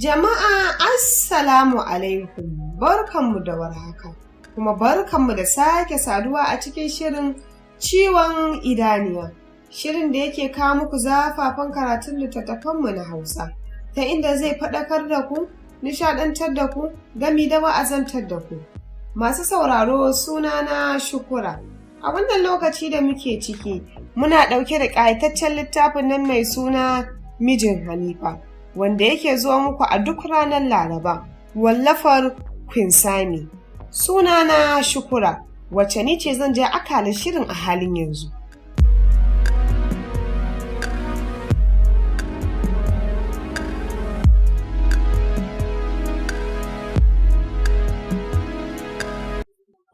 Jama'a Assalamu alaikum, barkanmu da warhaka, kuma barkanmu da sake saduwa a cikin shirin ciwon idaniya. Shirin da yake kawo muku zafafan karatun littattafanmu na Hausa, ta inda zai faɗakar da ku, nishaɗantar da ku, gami da wa'azantar da ku. Masu sauraro sunana Shukura. A wannan lokaci da muke ciki, muna ɗauke da ƙayataccen littafin nan mai suna Mijin Hanifa, wanda yake zuwa muku a duk ranar Laraba, wallafar Queen Sami. Sunana Shukura, wacce ni ce zan ja akalin shirin a halin yanzu.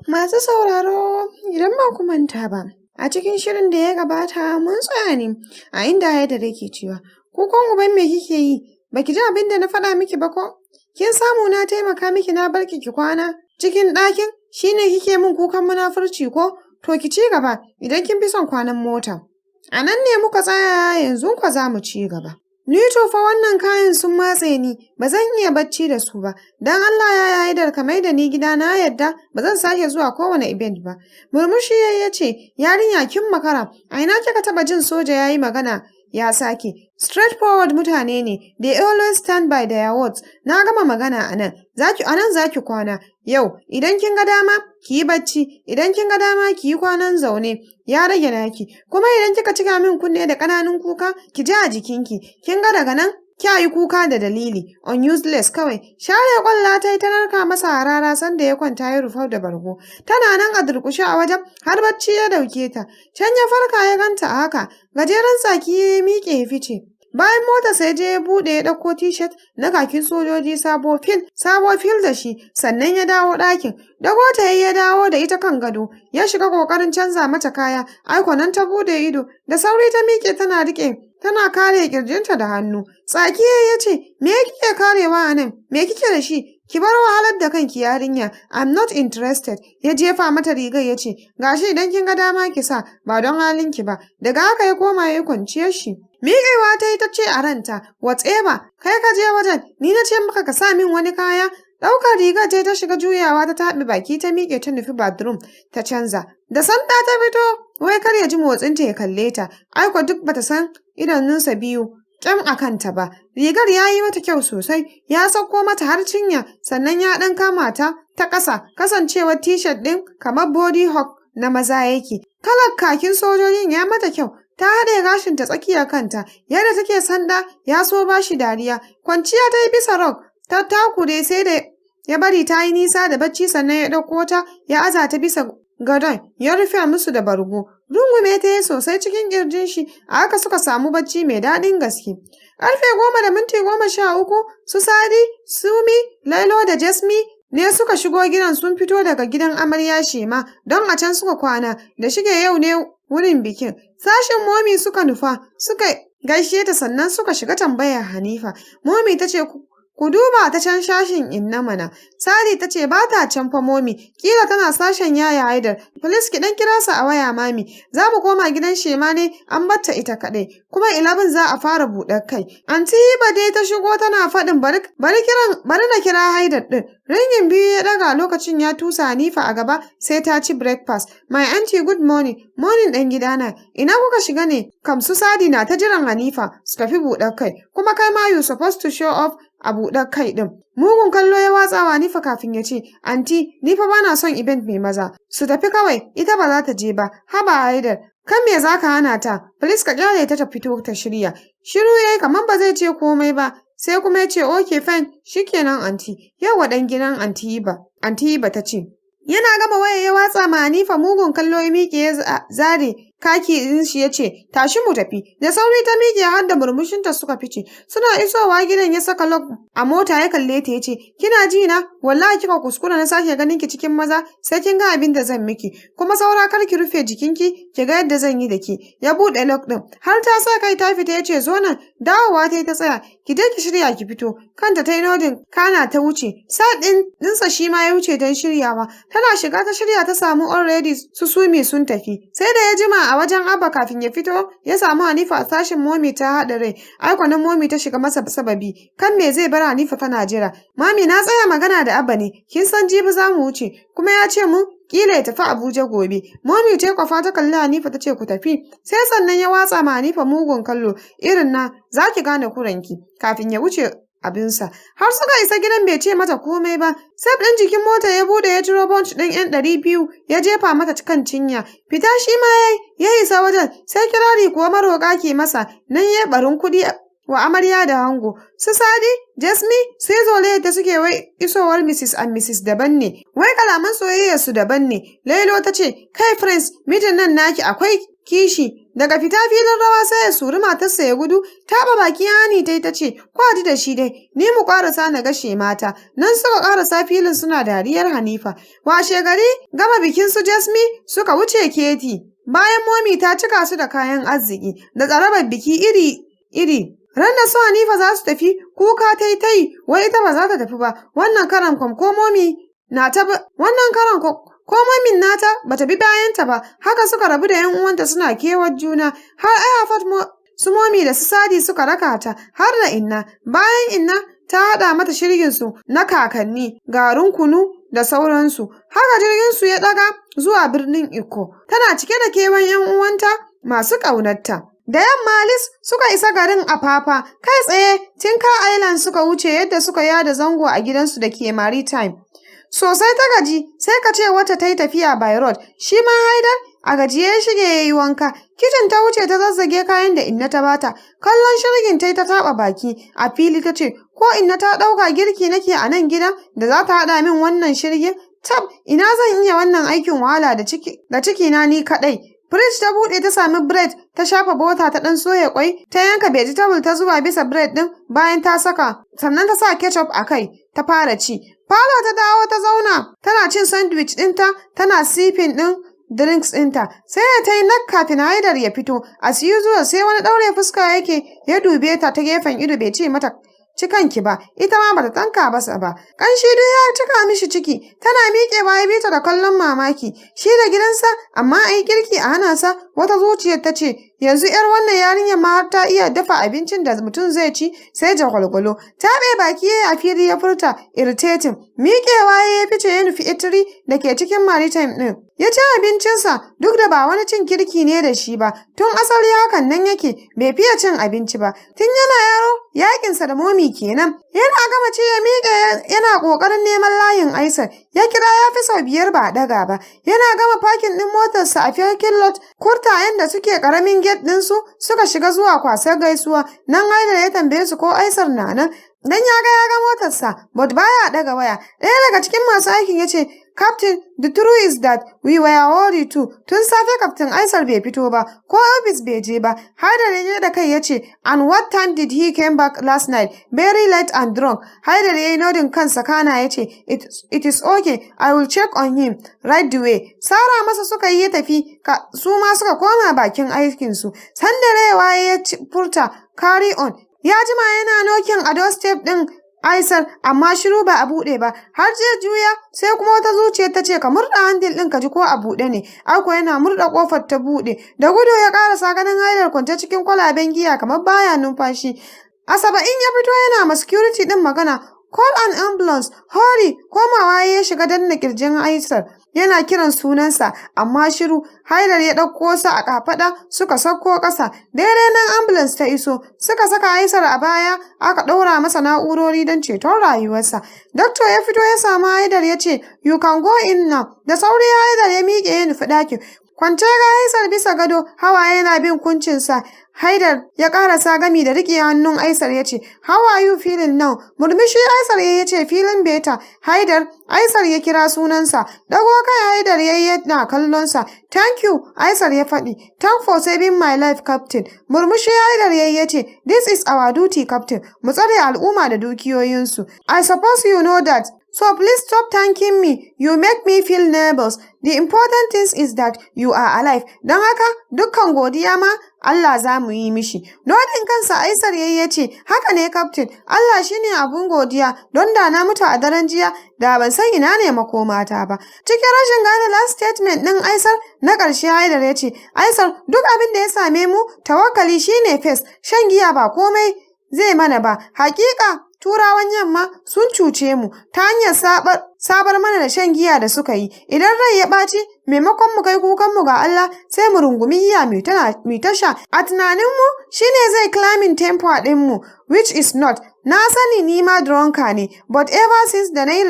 Masu sauraro, idan ba ku manta ba, a cikin shirin da ya gabata mun tsaya ne a inda Haidar yake cewa, kukan uban me kike yi? Baki ji abin da na faɗa miki ba ko? Kin samu na taimaka miki na barki ki kwana cikin ɗakin? Shine kike min kukan munafurci ko? To ki ci gaba idan kin fi son kwanan mota. A nan ne muka tsaya, yanzu kwa za mu ci gaba. Ni to fa wannan kayan sun matse ni, ba zan iya bacci da su ba. Dan Allah ya Haidar ka mai da ni gida, na yadda ba zan sake zuwa kowane event ba. Murmushi ya ce, yarinya kin makara, a ina kika taba jin soja yayi magana ya sake. Straightforward mutane ne, they always stand by their words. Na gama magana anan zaki kwana. Yau, idan kin ga dama, ki yi bacci, idan kin ga dama ki yi kwanan zaune, ya rage naki. Kuma idan kika cika min kunne da ƙananun kuka, ki ji a jikinki. Kin ga daga nan, kya yi kuka da dalili, on useless kawai. Share kwalla ta yi ta narka masa harara sanda ya kwanta ya rufar da bargo. Tana nan a durƙushe a wajen har bacci ya dauke ta. Can ya farka ya ganta a haka, gajeren tsaki ya miƙe ya fice. Bayan mota sai je ya buɗe ya ɗauko t-shirt na kakin sojoji sabo fil da shi, sannan ya dawo ɗakin. Dago ta ya dawo da ita kan gado, ya shiga ƙoƙarin canza mata kaya, aiko nan ta buɗe ido, da sauri ta miƙe tana kare kirjinta da hannu. Tsaki ya ce, me kike karewa a nan? Me kike da shi? Ki bar wahalar da kanki yarinya, I'm not interested. Ya jefa mata rigar ya ce, gashi idan kin ga dama ki sa, ba don halinki ba. Daga haka ya koma ya kwanciyar shi. Miƙewa ta yi ta ce a ranta, whatever, kai ka je wajen, ni na ce maka ka sa min wani kaya. Ɗaukar rigar ta shiga juyawa ta taɓe baki ta miƙe ta nufi bathroom ta canza. Da sanda ta fito, wai kar ya ji motsinta ya kalle ta, aiko duk bata san idanunsa biyu ƙyam a kanta ba. Rigar ya yi mata kyau sosai, ya sauko mata har cinya, sannan ya ɗan kama ta ƙasa, kasancewar t-shirt ɗin kamar body hawk na maza yake. Kalar kakin sojojin ya mata kyau, ta haɗe gashinta tsakiyar kanta, yadda take sanda ya so ba shi dariya. Kwanciya ta yi bisa rock, ta takure sai da ya bari ta yi nisa da bacci sannan ya ɗauko ta ya aza ta bisa gadon ya rufe musu da bargo. Rungume ta yi sosai cikin ƙirjin shi, a haka suka samu bacci mai daɗin gaske. Ƙarfe 10:13 su Sadi, Sumi, Lailo da Jasmi ne suka shigo gidan, sun fito daga gidan amarya Shema don a can suka kwana, da shige yau ne wurin bikin. Sashin Momi suka nufa, suka gaishe ta sannan suka shiga tambayar Hanifa. Momi ta ce, ku duba ta can sashin inna mana. Sadi ta ce ba ta can fa Momi, kila tana sashen yaya Haidar. Filis ki dan kira sa a waya mami. Za mu koma gidan Shema ne, an batta ita kaɗai. Kuma 11 za a fara buɗar kai. Anti Hiba dai ta shigo tana faɗin bari na kira Haidar ɗin. Ringin biyu ya ɗaga, lokacin ya tusa Hanifa a gaba sai ta ci breakfast. My aunty good morning. Morning ɗan gidana. Ina kuka shiga ne? Kam su Sadi na ta jiran Hanifa su tafi buɗar kai. Kuma kai ma you supposed to show off a buɗar kai ɗin. Mugun kallo ya watsa wa Hanifa kafin ya ce, Anti, ni fa bana son event mai maza. Su tafi kawai, ita ba za ta je ba. Haba Haidar, kan me za ka hana ta? Please ka kyale ta fito ta shirya. Shiru yayi kamar ba zai ce komai ba. Sai kuma ya ce, okay fine, shikenan Anti. Yawa ɗan gidan Anti Hiba ta ce. Yana gama waya ya watsa ma Hanifa mugun kallo ya miƙe ya zare kaki din shi ya ce, tashi mu tafi. Da sauri ta miƙe har da murmushinta suka fice. Suna isowa gidan ya saka lock a mota ya kalle ta ya ce, kina ji na? Wallahi kika kuskura na sake ganin ki cikin maza sai kin ga abin da zan miki. Kuma saura kar ki rufe jikinki ki ga yadda zan yi da ki. Ya buɗe lock ɗin. Har ta sa kai ta fita ya ce, zo nan dawowa ta yi ta tsaya. Ki je ki shirya ki fito. Kanta ta yi nodin kana ta wuce. Sa'ad ɗinsa shi ma ya wuce don shiryawa. Tana shiga ta shirya ta samu already su Sumi sun tafi. Sai da ya jima a wajen Abba kafin ya fito ya samu Hanifa a sashin Momi ta haɗa rai. Aikonin Momi ta shiga masa sababi. Kan me zai bar Hanifa tana jira. Mami na tsaya magana da Abba ne. Kin san jibi za mu wuce. Kuma ya ce mu kila ya tafi Abuja gobe. Momi ta kwafa ta kalli Hanifa ta ce ku tafi. Sai sannan ya watsa ma Hanifa mugun kallo irin na za ki gane kuranki kafin ya wuce abinsa. Har suka isa gidan bai ce mata komai ba. Sef ɗin jikin mota ya bude ya ciro bunch ɗin 200 ya jefa mata kan cinya. Fita shi ma ya isa wajen sai kirari kuwa maroƙa ke masa nan ya barin kuɗi wa amarya da ango. Su Sadi, Jasmine, sai zole da suke wai isowar Mrs. and Mrs. daban ne. Wai kalaman soyayyar su daban ne. Lailo ta ce, "Kai friends, mijin nan naki akwai kishi." Daga fita filin rawa sai ya suri matarsa ya gudu, taɓa baki hani ta ce, "Kwaji da shi dai, ni mu ƙarasa na gashe mata." Nan suka ƙarasa filin suna dariyar Hanifa. Washe gari, gama bikin su Jasmine suka wuce Keti. Bayan Momi ta cika su da kayan arziki da tsarabar biki iri-iri. Ran da su Hanifa za su tafi, kuka ta yi, wai ita ba za ta tafi ba, wannan karan ko Momi nata bata bi bayanta ba, haka suka rabu da 'yan uwanta suna kewar juna, har Ayafat su Momi da su Sadi suka raka ta, har da Inna. Bayan Inna ta haɗa mata shirginsu na kakanni, garin kunu da sauransu. Haka jirginsu ya ɗaga zuwa birnin Ikko. Tana cike da kewan 'yan uwanta masu ƙaunarta. Da yamma Alice suka isa garin Apapa, kai tsaye Tinka Island suka wuce yadda suka yada zango a gidansu da ke Maritime. Sosai ta gaji, sai ka ce wata ta yi tafiya by road. Shi ma Haidar a gajiye ya shige ya yi wanka. Kicin ta wuce ta zazzage kayan da Inna ta bata. Kallon shirgin ta taɓa baki. A fili ta ce, ko Inna ta ɗauka girki nake a nan gidan da za ta haɗa min wannan shirgin? Tab, ina zan iya wannan aikin wahala da ciki na ni kaɗai. Fridge ta buɗe ta sami bread ta shafa bota ta ɗan soya kwai ta yanka vegetable ta zuba bisa bread ɗin bayan ta saka sannan ta sa ketchup a kai ta fara ci. Falo ta dawo ta zauna tana cin sandwich ɗinta tana sipping ɗin drinks ɗinta sai da ta yi nak kafin Haidar ya fito. As usual sai wani ɗaure fuska yake ya dube ta gefen ido bai ce mata cikanki ba, ita ma bata tanka basa ba. Kanshi duk ya cika mishi ciki, tana miƙe baya bita da kallon mamaki. Shi da gidansa, amma ai girki a hana sa, wata zuciyar ta ce, yanzu ‘yar wannan yarinyar ma har ta iya dafa abincin da mutum zai ci, sai jagwalgwalo. Taɓe baki ya a fili ya furta, irritating. Miƙewa ya fice ya nufi itiri da ke cikin Maritime ɗin. Ya ci abincinsa duk da ba wani cin kirki ne da shi ba, tun asali hakan nan yake bai fiye cin abinci ba. Tun yana yaro yakinsa da Momi kenan. Yana gama ci ya miƙe yana ƙoƙarin neman layin Aisar. Ya kira ya fi sau 5 ba a ɗaga ba. Yana gama fakin ɗin motarsa a Fairkin Lot, kurtayen da suke ƙaramin gate ɗinsu suka shiga zuwa kwasar gaisuwa. Nan Haidar ya tambaye su ko Aisar na nan. Dan ya ga motarsa, but baya ɗaga waya. Ɗaya daga cikin masu aikin ya ce, Captain, the truth is that we were worried too. Tun safe Captain Aisar bai fito ba, ko office bai je ba. Haidar ya da kai ya ce, and what time did he came back last night? Very late and drunk. Haidar ya yi nodin kansa kana ya ce, it is okay, I will check on him right away. Sara masa suka yi ya tafi, su ma suka koma bakin aikinsu. Sandarewa ya furta, carry on. Ya jima yana nokin a doorstep ɗin Aisar, amma shiru ba a buɗe ba, har zai juya sai kuma wata zuciyar ta ce ka murɗa handil ɗin ka ji ko a buɗe ne. Aiko yana murɗa ƙofar ta buɗe, da gudu ya ƙarasa ganin Haidar kwance cikin kwalaben giya kamar baya numfashi. Asaba'in ya fito yana ma security ɗin magana, call an ambulance, hurry, komawa ya shiga danna kirjin Aisar. Yana kiran sunansa, amma shiru. Haidar ya ɗauko sa a kafaɗa suka sauko ƙasa. Daidai nan ambulance ta iso, suka saka Aisar a baya, aka ɗaura masa na'urori don ceton rayuwarsa. Doctor ya fito ya samu Haidar ya ce, you can go in now. Da sauri Haidar ya miƙe ya nufi ɗakin. Kwance ga Aisar bisa gado, hawaye yana bin kuncinsa. Haidar ya ƙarasa gami da riƙe hannun Aisar ya ce, how are you feeling now? Murmushi Aisar ya ce, feeling better. Haidar, Aisar ya kira sunansa. Dago kai Haidar ya yi yana kallonsa. Thank you, Aisar ya faɗi. Thank for saving my life, Captain. Murmushi Haidar ya ce, this is our duty, Captain. Mu tsare al'umma da dukiyoyinsu. I suppose you know that. So please stop thanking me. You make me feel nervous. The important thing is that you are alive. Don haka dukkan godiya ma Allah za mu yi mishi. Nodin kansa Aisar ya ce, haka ne Captain, Allah shine abun godiya don da na mutu a daren jiya da ban san ina ne makomata ba. Cikin rashin gane last statement ɗin Aisar na ƙarshe Haidar ya ce, Aisar duk abin da ya same mu tawakkali shine first, shan giya ba komai zai mana ba. Hakika Turawan yamma sun cuce mu ta hanyar sabar mana da shan giya da suka yi. Idan rai ya ɓaci, maimakon mu kai kukanmu ga Allah sai mu rungumi giya mai tasha. A tunaninmu shine zai climbing tempo ɗinmu, which is not. Na sani ni ma drunker ne, but ever since da na yi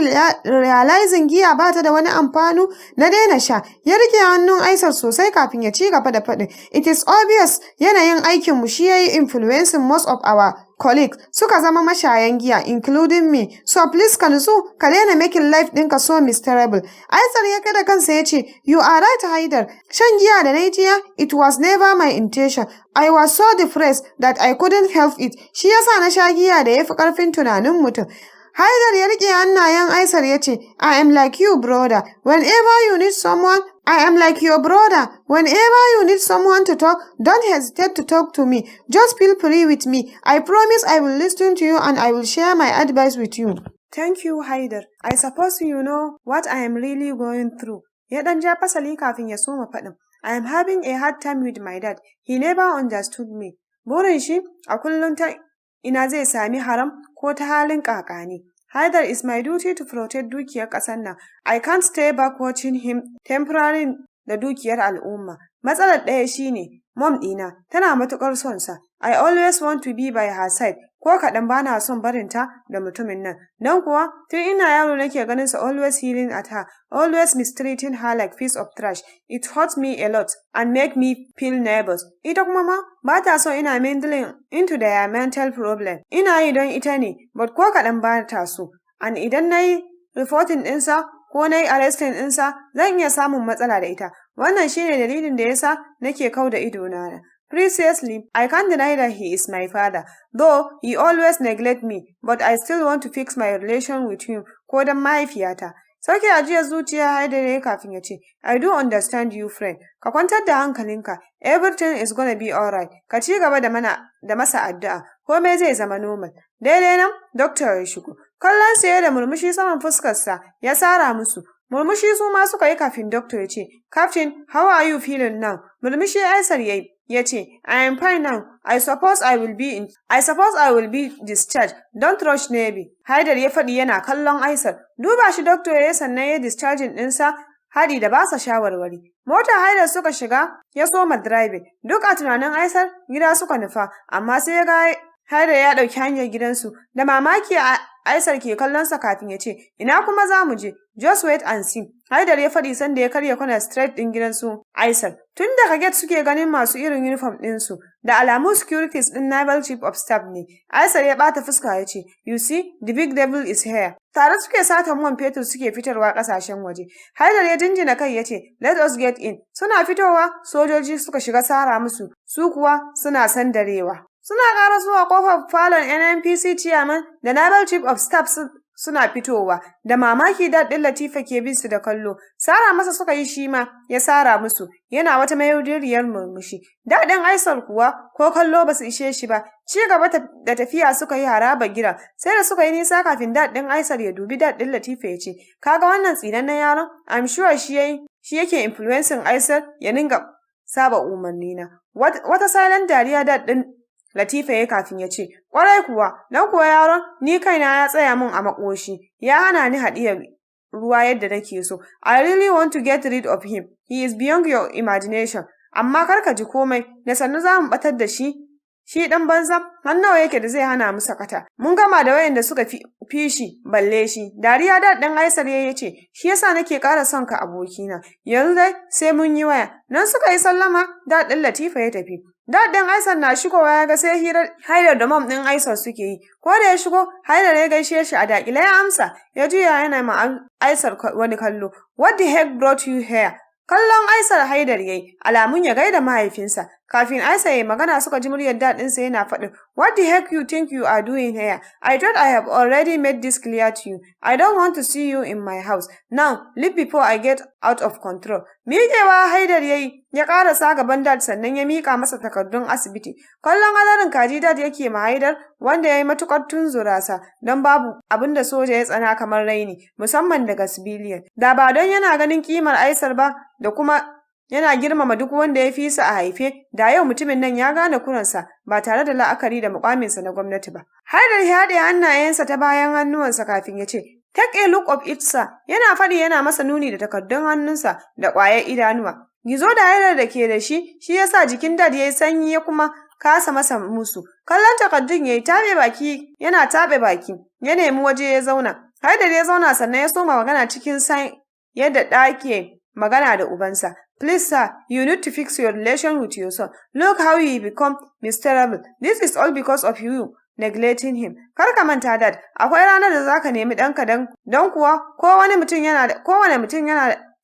realizing giya ba ta da wani amfanu na daina sha. Ya rike hannun Aisar sosai kafin ya ci gaba da faɗin. It is obvious yanayin aikinmu shi ya yi influencing most of our colleagues suka zama mashayan giya, including me. So please ka nutsu ka daina making life ɗinka so miserable. Aisar ya kada kansa ya ce, you are right Haidar. Shan giya da na jiya, it was never my intention. I was so depressed that I couldn't help it. Shi yasa na sha giya da ya fi ƙarfin tunanin mutum. Haidar ya riƙe hannayen Aisar ya ce, I am like you brother. Whenever you need someone, I am like your brother. Whenever you need someone to talk, don't hesitate to talk to me. Just feel free with me. I promise I will listen to you and I will share my advice with you. Thank you, Haidar. I suppose you know what I am really going through. Ya ɗan ja fasali kafin ya soma faɗin. I am having a hard time with my dad. He never understood me. Burin shi a kullum ta ina zai sami haram ko ta halin ƙaƙani. Haidar, is my duty to protect dukiyar ƙasar nan. I can't stay back watching him temporary da dukiyar al'umma. Matsalar ɗaya shine, mom ɗina tana matuƙar son sa. I always want to be by her side. Ko kaɗan ba na son barinta da mutumin nan. Don kuwa, tun ina yaro nake ganin sa always healing at her, always mistreating her like piece of trash. It hurts me a lot and make me feel nervous. Ita kuma ma ba ta so ina meddling into their mental problem. Ina yi don ita ne, but ko kaɗan ba ta so. And idan na yi reporting ɗinsa ko na yi arresting ɗinsa, zan iya samun matsala da ita. Wannan shine dalilin da yasa nake kau da idona. Preciously, I can't deny that he is my father, though he always neglect me, but I still want to fix my relation with him, ko don mahaifiyata. Sauke ajiyar zuciya Haidar ya kafin ya ce, I do understand you, friend. Ka kwantar da hankalinka. Everything is gonna be alright. Ka ci gaba da masa addu'a. Komai zai zama normal. Daidai nan, Doctor ya shigo. Kallon saye da murmushi saman fuskarsa ya sara musu. Murmushi su ma suka yi kafin Doctor ya ce, Captain, how are you feeling now? Murmushi Aisar ya ce, I am fine now. I suppose I will be discharged. Don't rush Navy. Haidar ya faɗi yana kallon Aisar. Duba shi Doctor ya sannan ya discharging ɗinsa haɗi da basa shawarwari. Motar Haidar suka shiga ya soma driving. Duk a tunanin Aisar gida suka nufa, amma sai ya ga Haidar ya ɗauki hanyar gidansu. Da mamaki Aisar ke kallonsa kafin ya ce, ina kuma za mu je? Just wait and see. Haidar ya faɗi sanda ya karya kwana straight ɗin gidansu Aisar. Tun daga gate suke ganin masu irin uniform ɗinsu. Da alamu securities ɗin Naval Chief of Staff ne. Aisar ya ɓata fuska ya ce, you see, the big devil is here. Tare suke satan man fetur suke fitarwa ƙasashen waje. Haidar ya jinjina kai ya ce, let us get in. Suna fitowa, sojoji suka shiga sara musu, su kuwa suna sandarewa. Suna ƙara zuwa ƙofar falon NNPC chairman da Naval Chief of Staff suna fitowa. Da mamaki daɗin Latifa ke bin su da kallo. Sara masa suka yi shi ma ya sara musu. Yana wata mayaudiriyar murmushi. Daɗin Aisar kuwa ko kallo ba su ishe shi ba. Ci gaba da tafiya suka yi haraba gida. Sai da suka yi nisa kafin daɗin Aisar ya dubi daɗin Latifa ya ce, kaga wannan tsinannen yaron? I'm sure shi yake influencing Aisar ya ninga saba umarnina. Wata silent dariya daɗin Latifa ya kafin ya ce, ƙwarai kuwa, don kuwa yaron ni kaina ya tsaya min a makoshi, ya hana ni haɗiyar ruwa yadda nake so. I really want to get rid of him. He is beyond your imagination. Amma kar ka ji komai, da sannu za mu batar da shi. Shi ɗan banza, har nawa yake da zai hana mu sakata. Mun gama da wayanda suka fi shi, balle shi. Dariya daɗin Aisar ya ce, shi yasa nake ƙara son ka abokina. Yanzu dai sai mun yi waya. Nan suka yi sallama, daɗin Latifa ya tafi. Daɗin Aisar na shigowa ya ga sai hirar Haidar da mom ɗin Aisar suke yi. Ko da ya shigo, Haidar ya gaishe shi a daƙile ya amsa. Ya juya yana ma Aisar wani kallo. What the heck brought you here? Kallon Aisar Haidar yayi, alamun ya gaida mahaifinsa. Kafin Aisha ya magana suka ji muryar daɗinsa yana faɗin, "What the heck you think you are doing here? I thought I have already made this clear to you. I don't want to see you in my house. Now, leave before I get out of control." Miƙewa Haidar ya yi, ya ƙarasa gaban Dad sannan ya miƙa masa takardun asibiti. Kallon hadarin kaji Dad yake ma Haidar, wanda ya yi matuƙar tunzura sa, don babu abin da soja ya tsana kamar raini, musamman daga civilian. Da ba don yana ganin ƙimar Aisar ba, da kuma yana girmama duk wanda ya fi su a haife, da yau mutumin nan ya gane kuransa ba tare da la'akari da mukaminsa na gwamnati ba. Haidar ya haɗe hannayensa ta bayan hannuwansa kafin ya ce, "Take a look of it, sir." Yana faɗi yana masa nuni da takardun hannunsa da ƙwayar idanuwa. Gizo da Haidar da ke da shi ya sa jikin Dad ya yi sanyi ya kuma kasa masa musu. Kallon takardun ya yi yana taɓe baki, ya nemi waje ya zauna. Haidar ya zauna sannan ya soma magana cikin san yadda ɗa ke magana da ubansa. "Please, sir, you need to fix your relation with your son. Look how he become miserable. This is all because of you neglecting him." Kar ka manta, Dad, akwai ranar da zaka nemi ɗanka don kuwa kowane mutum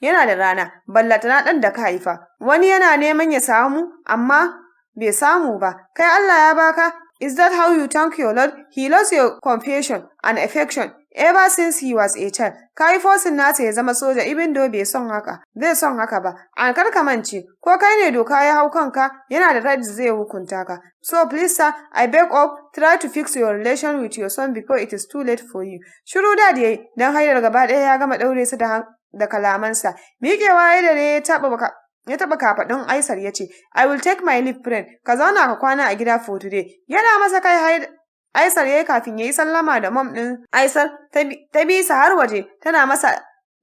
yana da rana, ballatana ɗan da ka haifa. Wani yana neman ya samu, amma bai samu ba. Kai Allah ya baka. Is that how you thank your Lord? He lost your compassion and affection ever since he was a child. Ka yi forcing nasa ya zama soja, even though bai son haka ba. An kar ka mance, ko kai ne doka ya hau kanka, yana da right zai hukunta ka. So please, sir, I beg of, try to fix your relation with your son before it is too late for you. Shiru Dad yayi, dan Haidar gaba ɗaya ya gama ɗaure su da kalamansa. Miƙewa Haidar ya taɓa kafaɗin Aisar ya ce, "I will take my leave, friend. Ka zauna ka kwana a gida for today." Yana masa kai Aisar ya yi kafin ya yi sallama da mom ɗin Aisar ta bi sa har waje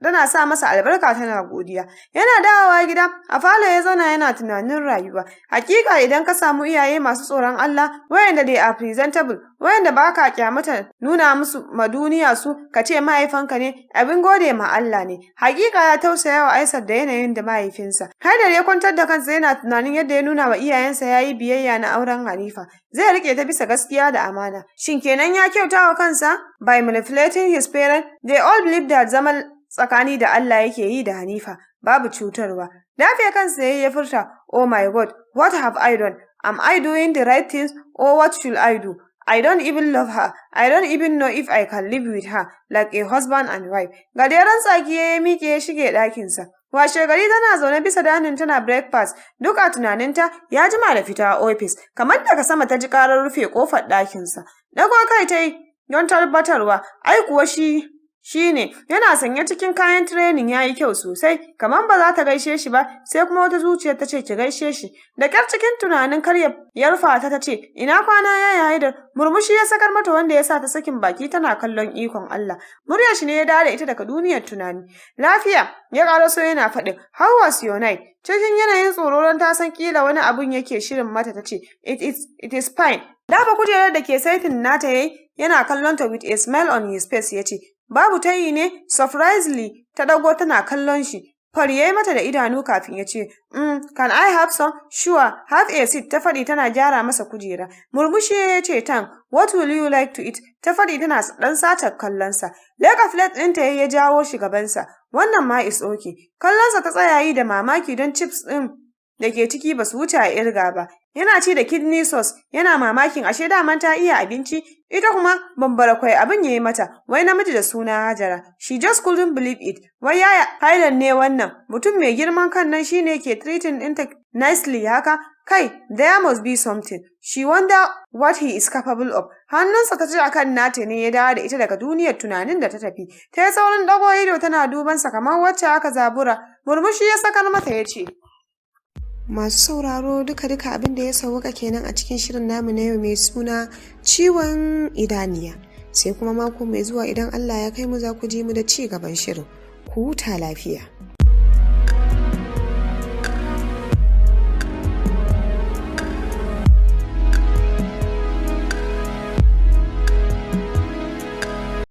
tana sa masa albarka tana godiya. Yana dawowa gida, a falo ya zauna yana tunanin rayuwa. Hakika idan ka samu iyaye masu tsoron Allah, wayanda they are presentable, wayanda ba ka kyamata nuna musu ma duniya su, ka ce mahaifanka ne, abin gode ma Allah ne. Hakika ya tausaya wa Aisar da yanayin da mahaifinsa. Haidar ya kwantar da kansa yana tunanin yadda ya nuna wa iyayensa ya yi biyayya na auren Hanifa. Zai rike ta bisa gaskiya da amana. Shin kenan ya kyauta wa kansa? By manipulating his parents, they all believe that zaman tsakani da Allah yake yi da Hanifa, babu cutarwa. Dafe kansa ya furta, "Oh my God, what have I done? Am I doing the right things, or what should I do? I don't even love her. I don't even know if I can live with her like a husband and wife." Gajeren tsaki ya miƙe ya shige ɗakinsa. Washe gari tana zaune bisa danin tana breakfast, duk a tunaninta ya jima da fita a ofis, kamar daga sama ta ji ƙarar rufe ƙofar ɗakinsa. Dago kai ta yi don tabbatarwa, ai kuwa shi ne, yana sanye cikin kayan training ya yi kyau sosai, kamar ba za ta gaishe shi ba, sai kuma wata zuciyar ta ce ki gaishe shi. Da kyar cikin tunanin kar ya rufa ta ce, "Ina kwana ya Haidar?" Murmushi ya sakar mata wanda ya sa ta sakin baki tana kallon ikon Allah. Muryar shi ne ya dawo da ita daga duniyar tunani. "Lafiya," ya ƙaraso yana faɗin, "How was your night?" Cikin yanayin tsoro don ta san kila wani abun yake shirin mata ta ce, It is fine." Dafa kujerar da ke saitin nata yayi, yana kallon ta with a smile on his face ya ce, "Babu tayi ne?" Surprisingly ta dago tana kallon shi. Fari yayi mata da idanu kafin ya ce, "Can I have some?" "Sure, have a seat," ta faɗi tana gyara masa kujera. Murmushi ya ce, "What will you like to eat?" ta faɗi tana ɗan satar kallonsa. Leka plate ɗinta ya jawo shi gabansa. "Wannan ma is okay." Kallonsa ta tsaya yi da mamaki don chips ɗin da ke ciki ba su wuce a irga ba. Yana ci da kidney sauce, yana mamakin ashe daman ta iya abinci, ita kuma bambara kwai abin yayi mata, wai namiji da suna Hajara. She just couldn't believe it. Wai yaya Highland ne wannan, mutum mai girman kan nan shine ke treating ɗinta nicely haka? Kai, there must be something. She wonder what he is capable of. Hannunsa ta ci akan nata ne ya dawo da ita daga duniyar tunanin da ta tafi. Ta yi saurin ɗago ido tana dubansa kamar wacce aka zabura. Murmushi ya sakar mata ya ce, Masu sauraro duka-duka abin da ya sauwaka kenan a cikin shirin namu na yau mai suna ciwon idaniya. Sai kuma mako mai zuwa idan Allah ya kai mu za ku ji mu da ci gaban shirin. Ku huta lafiya.